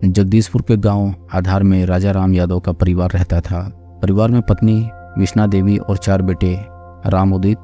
जगदीशपुर के गांव आधार में राजा राम यादव का परिवार रहता था। परिवार में पत्नी विष्णा देवी और 4 बेटे राम उदित,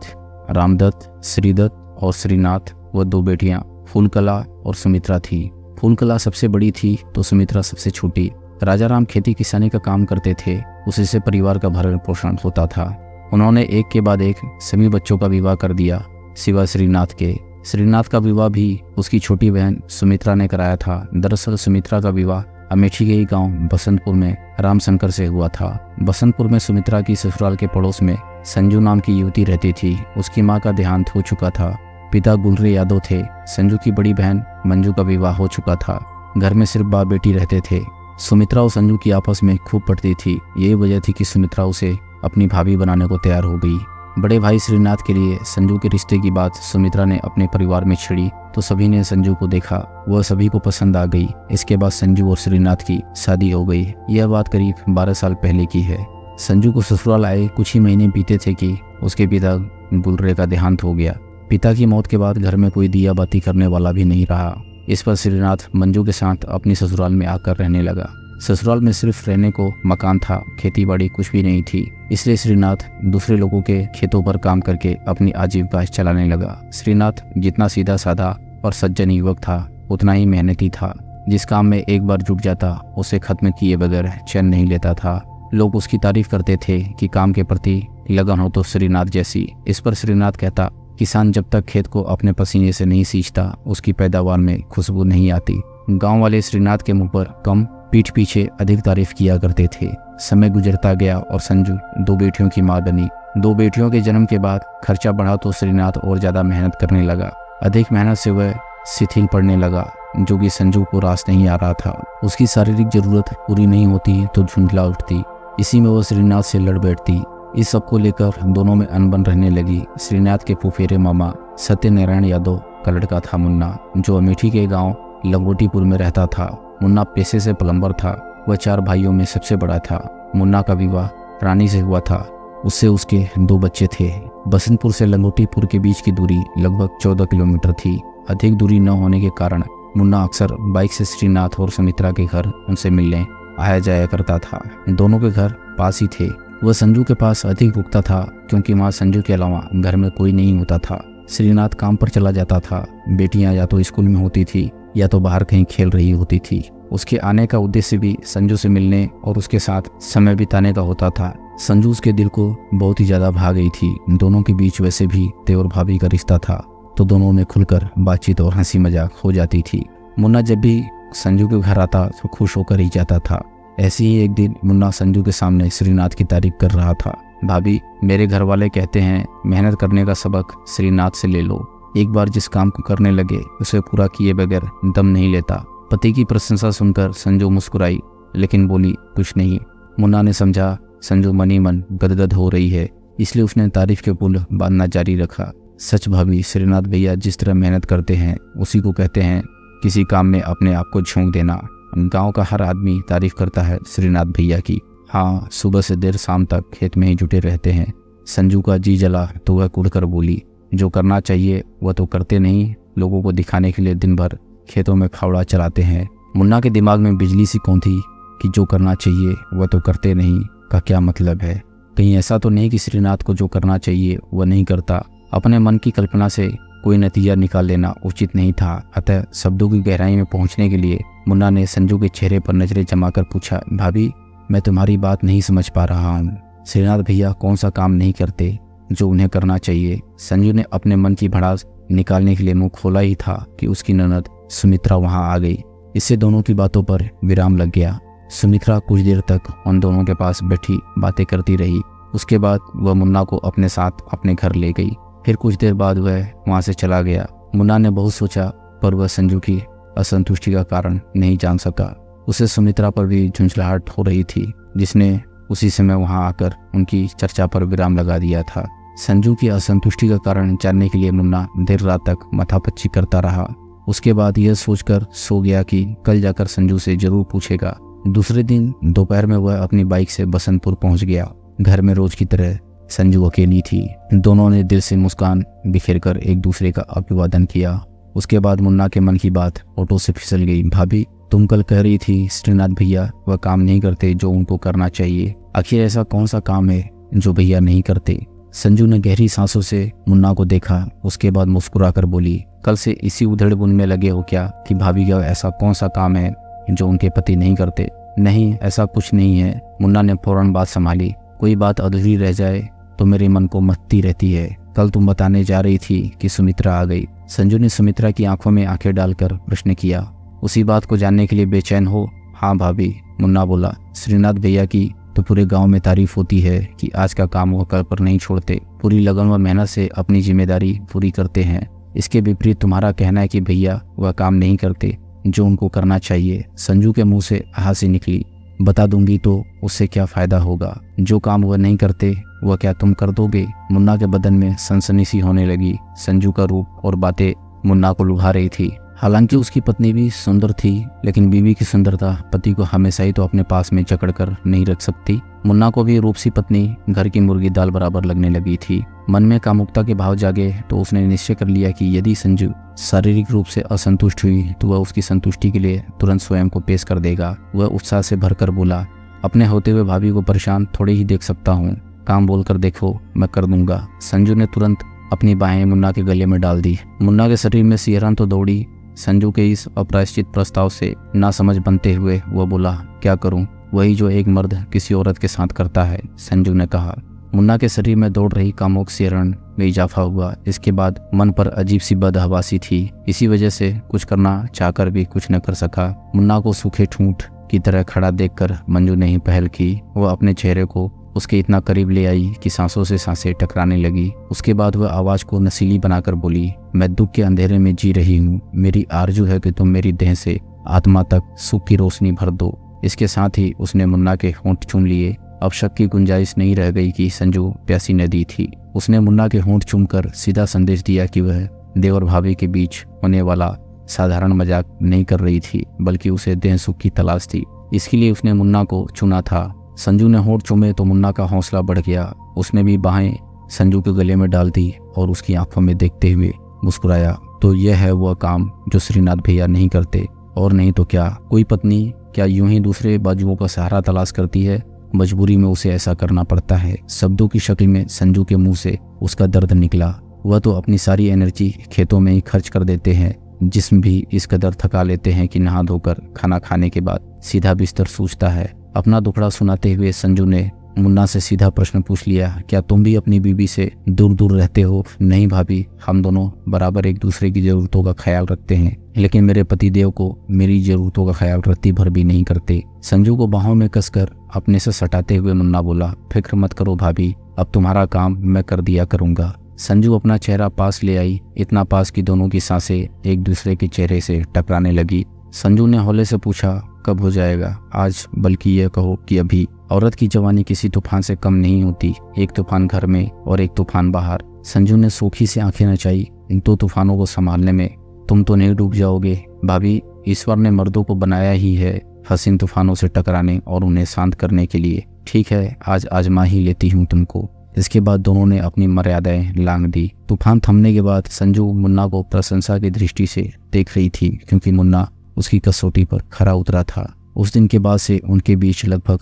रामदत्त, श्रीदत्त और श्रीनाथ व 2 बेटियां फूलकला और सुमित्रा थी। फूलकला सबसे बड़ी थी तो सुमित्रा सबसे छोटी। राजा राम खेती किसानी का काम करते थे, उसी से परिवार का भरण पोषण होता था। उन्होंने एक के बाद एक सभी बच्चों का विवाह कर दिया सिवा श्रीनाथ के। श्रीनाथ का विवाह भी उसकी छोटी बहन सुमित्रा ने कराया था। दरअसल सुमित्रा का विवाह अमेठी के ही गांव बसंतपुर में रामशंकर से हुआ था। बसंतपुर में सुमित्रा की ससुराल के पड़ोस में संजू नाम की युवती रहती थी। उसकी मां का देहांत हो चुका था। पिता गुलरे यादव थे। संजू की बड़ी बहन मंजू का विवाह हो चुका था। घर में सिर्फ बाप बेटी रहते थे। सुमित्रा और संजू की आपस में खूब पटती थी। यही वजह थी कि सुमित्रा उसे अपनी भाभी बनाने को तैयार हो गई। बड़े भाई श्रीनाथ के लिए संजू के रिश्ते की बात सुमित्रा ने अपने परिवार में छेड़ी तो सभी ने संजू को देखा, वह सभी को पसंद आ गई। इसके बाद संजू और श्रीनाथ की शादी हो गई। यह बात करीब 12 साल पहले की है। संजू को ससुराल आए कुछ ही महीने बीते थे कि उसके पिता गुलरे का देहांत हो गया। पिता की मौत के बाद घर में कोई दिया बाती करने वाला भी नहीं रहा। इस पर श्रीनाथ मंजू के साथ अपनी ससुराल में आकर रहने लगा। ससुराल में सिर्फ रहने को मकान था, खेती बाड़ी कुछ भी नहीं थी। इसलिए श्रीनाथ दूसरे लोगों के खेतों पर काम करके अपनी आजीविका चलाने लगा। श्रीनाथ जितना सीधा साधा और सज्जन युवक था उतना ही मेहनती था। जिस काम में एक बार जुट जाता उसे खत्म किए बगैर चैन नहीं लेता था। लोग उसकी तारीफ करते थे कि काम के प्रति लगन हो तो श्रीनाथ जैसी। इस पर श्रीनाथ कहता, किसान जब तक खेत को अपने पसीने से नहीं सींचता उसकी पैदावार में खुशबू नहीं आती। गांव वाले श्रीनाथ के मुंह पर कम पीठ पीछे अधिक तारीफ किया करते थे। समय गुजरता गया और संजू 2 बेटियों की मां बनी। 2 बेटियों के जन्म के बाद खर्चा बढ़ा तो श्रीनाथ और ज्यादा मेहनत करने लगा। अधिक मेहनत से वह शिथिल पड़ने लगा, जो कि संजू को रास नहीं आ रहा था। उसकी शारीरिक जरूरत पूरी नहीं होती तो झुंझला उठती। इसी में वह श्रीनाथ से लड़ बैठती। इस सब को लेकर दोनों में अनबन रहने लगी। श्रीनाथ के फुफेरे मामा सत्यनारायण यादव का लड़का था मुन्ना, जो अमेठी के गांव लंगोटीपुर में रहता था। मुन्ना पेशे से प्लम्बर था। वह 4 भाइयों में सबसे बड़ा था। मुन्ना का विवाह रानी से हुआ था। उससे उसके 2 बच्चे थे। बसंतपुर से लंगोटीपुर के बीच की दूरी लगभग 14 किलोमीटर थी। अधिक दूरी न होने के कारण मुन्ना अक्सर बाइक से श्रीनाथ और सुमित्रा के घर उनसे मिलने आया जाया करता था। दोनों के घर पास ही थे। वह संजू के पास अधिक रुकता था क्योंकि वहाँ संजू के अलावा घर में कोई नहीं होता था। श्रीनाथ काम पर चला जाता था। बेटियां या तो स्कूल में होती थी या तो बाहर कहीं खेल रही होती थी। उसके आने का उद्देश्य भी संजू से मिलने और उसके साथ समय बिताने का होता था। संजू उसके दिल को बहुत ही ज्यादा भा गई थी। दोनों के बीच वैसे भी देवर भाभी का रिश्ता था तो दोनों में खुलकर बातचीत और हंसी मजाक हो जाती थी। मुन्ना जब भी संजू के घर आता तो खुश होकर ही जाता था। ऐसे ही एक दिन मुन्ना संजू के सामने श्रीनाथ की तारीफ कर रहा था। भाभी, मेरे घर वाले कहते हैं मेहनत करने का सबक श्रीनाथ से ले लो। एक बार जिस काम को करने लगे उसे पूरा किए बगैर दम नहीं लेता। पति की प्रशंसा सुनकर संजू मुस्कुराई लेकिन बोली कुछ नहीं। मुन्ना ने समझा संजू मनी मन गदगद हो रही है, इसलिए उसने तारीफ के पुल बांधना जारी रखा। सच भाभी, श्रीनाथ भैया जिस तरह मेहनत करते हैं उसी को कहते हैं किसी काम में अपने आप को झोंक देना। गांव का हर आदमी तारीफ करता है श्रीनाथ भैया की। हाँ, सुबह से देर शाम तक खेत में ही जुटे रहते हैं। संजू का जी जला तो वह कुड़कर बोली, जो करना चाहिए वह तो करते नहीं, लोगों को दिखाने के लिए दिन भर खेतों में फावड़ा चलाते हैं। मुन्ना के दिमाग में बिजली सी कौन थी कि जो करना चाहिए वह तो करते नहीं का क्या मतलब है। कहीं ऐसा तो नहीं कि श्रीनाथ को जो करना चाहिए वह नहीं करता। अपने मन की कल्पना से कोई नतीजा निकाल लेना उचित नहीं था। अतः शब्दों की गहराई में पहुंचने के लिए मुन्ना ने संजू के चेहरे पर नजरें जमाकर पूछा, भाभी, मैं तुम्हारी बात नहीं समझ पा रहा हूँ। श्रीनाथ भैया कौन सा काम नहीं करते जो उन्हें करना चाहिए। संजू ने अपने मन की भड़ास निकालने के लिए मुंह खोला ही था कि उसकी ननद सुमित्रा वहां आ गई। इससे दोनों की बातों पर विराम लग गया। सुमित्रा कुछ देर तक उन दोनों के पास बैठी बातें करती रही। उसके बाद वह मुन्ना को अपने साथ अपने घर ले गई। फिर कुछ देर बाद वह वहां से चला गया। मुन्ना ने बहुत सोचा पर वह संजू की असंतुष्टि का कारण नहीं जान सका। उसे सुमित्रा पर भी झुंझलाहट हो रही थी, जिसने उसी समय वहां आकर उनकी चर्चा पर विराम लगा दिया था। संजू की असंतुष्टि का कारण जानने के लिए मुन्ना देर रात तक माथापच्ची करता रहा। उसके बाद यह सोचकर सो गया कि कल जाकर संजू से जरूर पूछेगा। दूसरे दिन दोपहर में वह अपनी बाइक से बसंतपुर पहुंच गया। घर में रोज की तरह संजू अकेली थी। दोनों ने दिल से मुस्कान बिखेरकर एक दूसरे का अभिवादन किया। उसके बाद मुन्ना के मन की बात ऑटो से फिसल गई। भाभी, तुम कल कह रही थी श्रीनाथ भैया वह काम नहीं करते जो उनको करना चाहिए। आखिर ऐसा कौन सा काम है जो भैया नहीं करते? संजू ने गहरी सांसों से मुन्ना को देखा, उसके बाद मुस्कुरा कर बोली, कल से इसी उधेड़-बुन में लगे हो क्या कि भाभी का ऐसा कौन सा काम है जो उनके पति नहीं करते? नहीं, ऐसा कुछ नहीं है। मुन्ना ने फौरन बात संभाली, कोई बात अधूरी रह जाए तो मेरे मन को मत्ती रहती है। कल तुम बताने जा रही थी कि सुमित्रा आ गई। संजू ने सुमित्रा की आंखों में आंखें डालकर प्रश्न किया। उसी बात को जानने के लिए बेचैन हो? हाँ भाभी, मुन्ना बोला। श्रीनाथ भैया की तो पूरे गांव में तारीफ होती है कि आज का काम वो कल पर नहीं छोड़ते, पूरी लगन व मेहनत से अपनी जिम्मेदारी पूरी करते हैं। इसके विपरीत तुम्हारा कहना है कि भैया वह काम नहीं करते जो उनको करना चाहिए। संजू के मुंह से हासी निकली। बता दूंगी तो उससे क्या फायदा होगा? जो काम वह नहीं करते वह क्या तुम कर दोगे? मुन्ना के बदन में सनसनी सी होने लगी। संजू का रूप और बातें मुन्ना को लुभा रही थी। हालांकि उसकी पत्नी भी सुंदर थी, लेकिन बीवी की सुंदरता पति को हमेशा ही तो अपने पास में जकड़ कर नहीं रख सकती। मुन्ना को भी रूपसी पत्नी घर की मुर्गी दाल बराबर लगने लगी थी। मन में कामुकता के भाव जागे तो उसने निश्चय कर लिया कि यदि संजू शारीरिक रूप से असंतुष्ट हुई तो वह उसकी संतुष्टि के लिए तुरंत स्वयं को पेश कर देगा। वह उत्साह से भरकर बोला, अपने होते हुए भाभी को परेशान थोड़ी ही देख सकता हूँ, काम बोलकर देखो, मैं कर दूंगा। संजू ने तुरंत अपनी बाहें मुन्ना के गले में डाल दी। मुन्ना के शरीर में सिहरन तो दौड़ी। संजू के इस अप्रायश्चित प्रस्ताव से नासमझ बनते हुए वह बोला, क्या करूं? वही जो एक मर्द किसी औरत के साथ करता है, संजू ने कहा। मुन्ना के शरीर में दौड़ रही कामुक सिहरन में इजाफा हुआ। इसके बाद मन पर अजीब सी बदहवासी थी। इसी वजह से कुछ करना चाहकर भी कुछ न कर सका। मुन्ना को सूखे ठूंठ की तरह खड़ा देखकर मंजू ने ही पहल की। वह अपने चेहरे को उसके इतना करीब ले आई कि सांसों से सांसें टकराने लगी। उसके बाद वह आवाज को नसीली बनाकर बोली, मैं दुख के अंधेरे में जी रही हूँ। मेरी आरजू है कि तुम मेरी देह से आत्मा तक सुख की रोशनी भर दो। इसके साथ ही उसने मुन्ना के होंठ चूम लिए। अब शक की गुंजाइश नहीं रह गई कि संजू प्यासी नदी थी। उसने मुन्ना के होंठ चूमकर सीधा संदेश दिया कि वह देवर भाभी के बीच होने वाला साधारण मजाक नहीं कर रही थी, बल्कि उसे देह सुख की तलाश थी। इसके लिए उसने मुन्ना को चुना था। संजू ने होंठ चूमे तो मुन्ना का हौसला बढ़ गया। उसने भी बाहें संजू के गले में डाल दी और उसकी आंखों में देखते हुए मुस्कुराया, तो यह है वह काम जो श्रीनाथ भैया नहीं करते। और नहीं तो क्या, कोई पत्नी क्या यूं ही दूसरे बाजुओं का सहारा तलाश करती है? मजबूरी में उसे ऐसा करना पड़ता है। शब्दों की शक्ल में संजू के मुंह से उसका दर्द निकला। वह तो अपनी सारी एनर्जी खेतों में ही खर्च कर देते हैं। जिस्म भी इस कदर थका लेते हैं कि नहा धोकर खाना खाने के बाद सीधा बिस्तर सूझता है। अपना दुखड़ा सुनाते हुए संजू ने मुन्ना से सीधा प्रश्न पूछ लिया, क्या तुम भी अपनी बीवी से दूर दूर रहते हो? नहीं भाभी, हम दोनों बराबर एक दूसरे की जरूरतों का ख्याल रखते हैं, लेकिन मेरे पति देव को मेरी जरूरतों का ख्याल रत्ती भर भी नहीं करते। संजू को बाहों में कसकर अपने से सटाते हुए मुन्ना बोला, फिक्र मत करो भाभी, अब तुम्हारा काम मैं कर दिया करूंगा। संजू अपना चेहरा पास ले आई, इतना पास कि दोनों की सांसें एक दूसरे के चेहरे से टकराने लगी। संजू ने हौले से पूछा, कब हो जाएगा? आज, बल्कि यह कहो कि अभी। औरत की जवानी किसी तूफान से कम नहीं होती, एक तूफान घर में और एक तूफान बाहर। संजू ने सूखी से आंखें नचाई, इन दो तूफानों को संभालने में तुम तो नहीं डूब जाओगे भाभी? ईश्वर ने मर्दों को बनाया ही है हसीन तूफानों से टकराने और उन्हें शांत करने के लिए। ठीक है, आज आजमा ही लेती हूँ तुमको। इसके बाद दोनों ने अपनी मर्यादाएं लांघ दी। तूफान थमने के बाद संजू मुन्ना को प्रशंसा की दृष्टि से देख रही थी, क्योंकि मुन्ना उसकी कसौटी पर खरा उतरा था। उस दिन के बाद से उनके बीच लगभग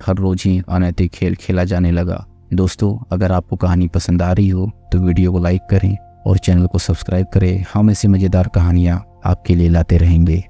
हर रोज ही अनैतिक खेल खेला जाने लगा। दोस्तों, अगर आपको कहानी पसंद आ रही हो तो वीडियो को लाइक करें और चैनल को सब्सक्राइब करें। हम ऐसी मज़ेदार कहानियाँ आपके लिए लाते रहेंगे।